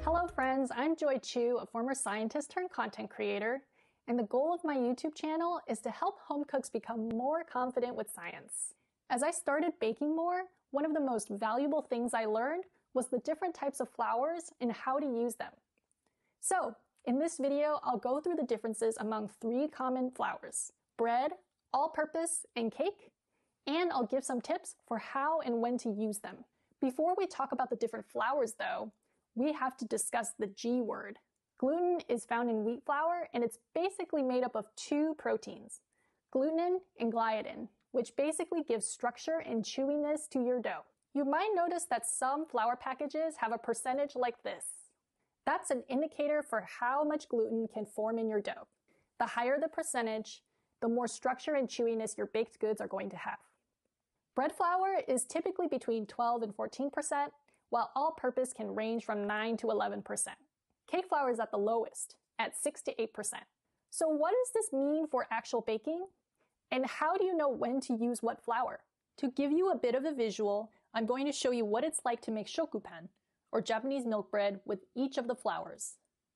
Hello friends, I'm Joy Chu, a former scientist turned content creator, and the goal of my YouTube channel is to help home cooks become more confident with science. As I started baking more, one of the most valuable things I learned was the different types of flours and how to use them. So, in this video, I'll go through the differences among 3 common flours: bread, all-purpose, and cake, and I'll give some tips for how and when to use them. Before we talk about the different flours though, we have to discuss the G word. Gluten is found in wheat flour, and it's basically made up of 2 proteins, glutenin and gliadin, which basically gives structure and chewiness to your dough. You might notice that some flour packages have a percentage like this. That's an indicator for how much gluten can form in your dough. The higher the percentage, the more structure and chewiness your baked goods are going to have. Bread flour is typically between 12 and 14%, while all-purpose can range from 9 to 11%. Cake flour is at the lowest, at 6 to 8%. So what does this mean for actual baking? And how do you know when to use what flour? To give you a bit of a visual, I'm going to show you what it's like to make shokupan, or Japanese milk bread, with each of the flours.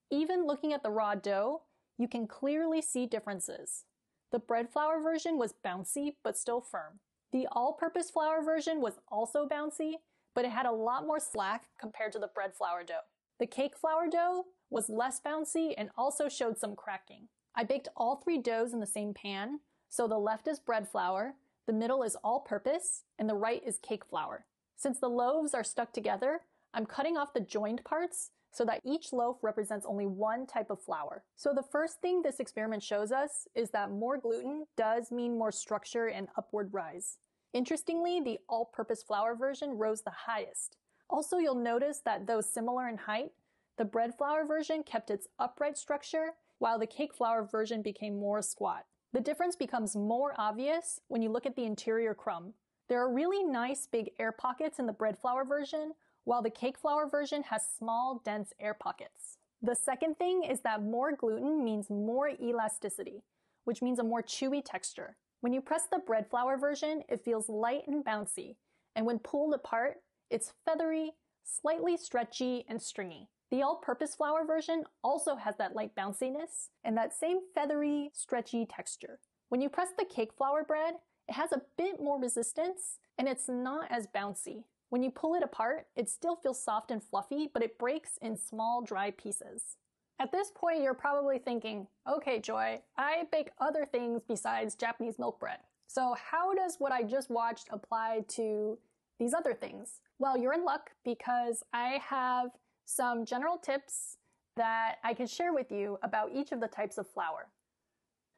Even looking at the raw dough, you can clearly see differences. The bread flour version was bouncy, but still firm. The all-purpose flour version was also bouncy, but it had a lot more slack compared to the bread flour dough. The cake flour dough was less bouncy and also showed some cracking. I baked all 3 doughs in the same pan, so the left is bread flour, the middle is all-purpose, and the right is cake flour. Since the loaves are stuck together, I'm cutting off the joined parts so that each loaf represents only one type of flour. So the first thing this experiment shows us is that more gluten does mean more structure and upward rise. Interestingly, the all-purpose flour version rose the highest. Also, you'll notice that though similar in height, the bread flour version kept its upright structure, while the cake flour version became more squat. The difference becomes more obvious when you look at the interior crumb. There are really nice big air pockets in the bread flour version, while the cake flour version has small, dense air pockets. The second thing is that more gluten means more elasticity, which means a more chewy texture. When you press the bread flour version, it feels light and bouncy, and when pulled apart, it's feathery, slightly stretchy, and stringy. The all-purpose flour version also has that light bounciness and that same feathery, stretchy texture. When you press the cake flour bread, it has a bit more resistance, and it's not as bouncy. When you pull it apart, it still feels soft and fluffy, but it breaks in small, dry pieces. At this point, you're probably thinking, okay, Joy, I bake other things besides Japanese milk bread. So how does what I just watched apply to these other things? Well, you're in luck because I have some general tips that I can share with you about each of the types of flour.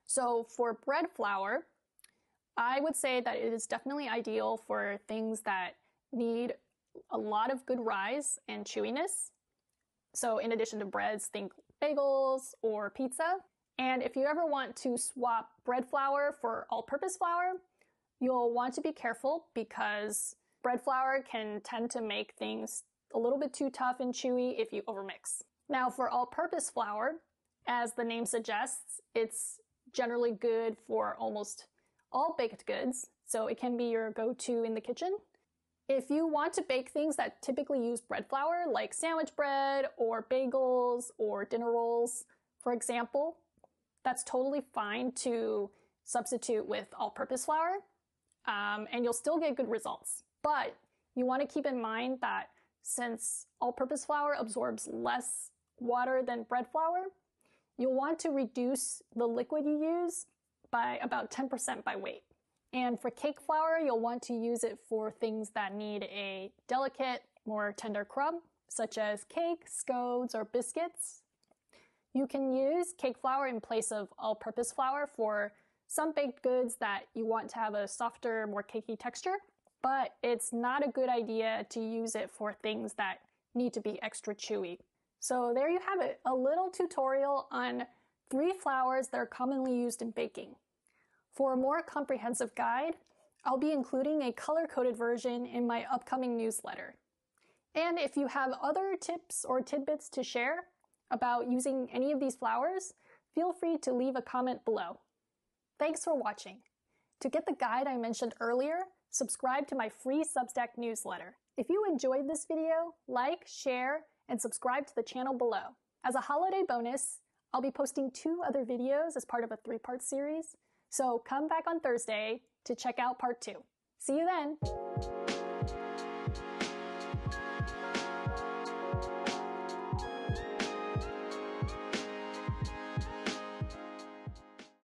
So for bread flour, I would say that it is definitely ideal for things that need a lot of good rise and chewiness. So in addition to breads, think bagels or pizza. And if you ever want to swap bread flour for all-purpose flour, you'll want to be careful because bread flour can tend to make things a little bit too tough and chewy if you overmix. Now for all-purpose flour, as the name suggests, it's generally good for almost all baked goods, so it can be your go-to in the kitchen. If you want to bake things that typically use bread flour, like sandwich bread or bagels or dinner rolls, for example, that's totally fine to substitute with all-purpose flour, and you'll still get good results. But you want to keep in mind that since all-purpose flour absorbs less water than bread flour, you'll want to reduce the liquid you use by about 10% by weight. And for cake flour, you'll want to use it for things that need a delicate, more tender crumb, such as cake, scones, or biscuits. You can use cake flour in place of all-purpose flour for some baked goods that you want to have a softer, more cakey texture, but it's not a good idea to use it for things that need to be extra chewy. So there you have it, a little tutorial on 3 flours that are commonly used in baking. For a more comprehensive guide, I'll be including a color-coded version in my upcoming newsletter. And if you have other tips or tidbits to share about using any of these flours, feel free to leave a comment below. Thanks for watching. To get the guide I mentioned earlier, subscribe to my free Substack newsletter. If you enjoyed this video, like, share, and subscribe to the channel below. As a holiday bonus, I'll be posting 2 other videos as part of a 3-part series, so come back on Thursday to check out part 2. See you then!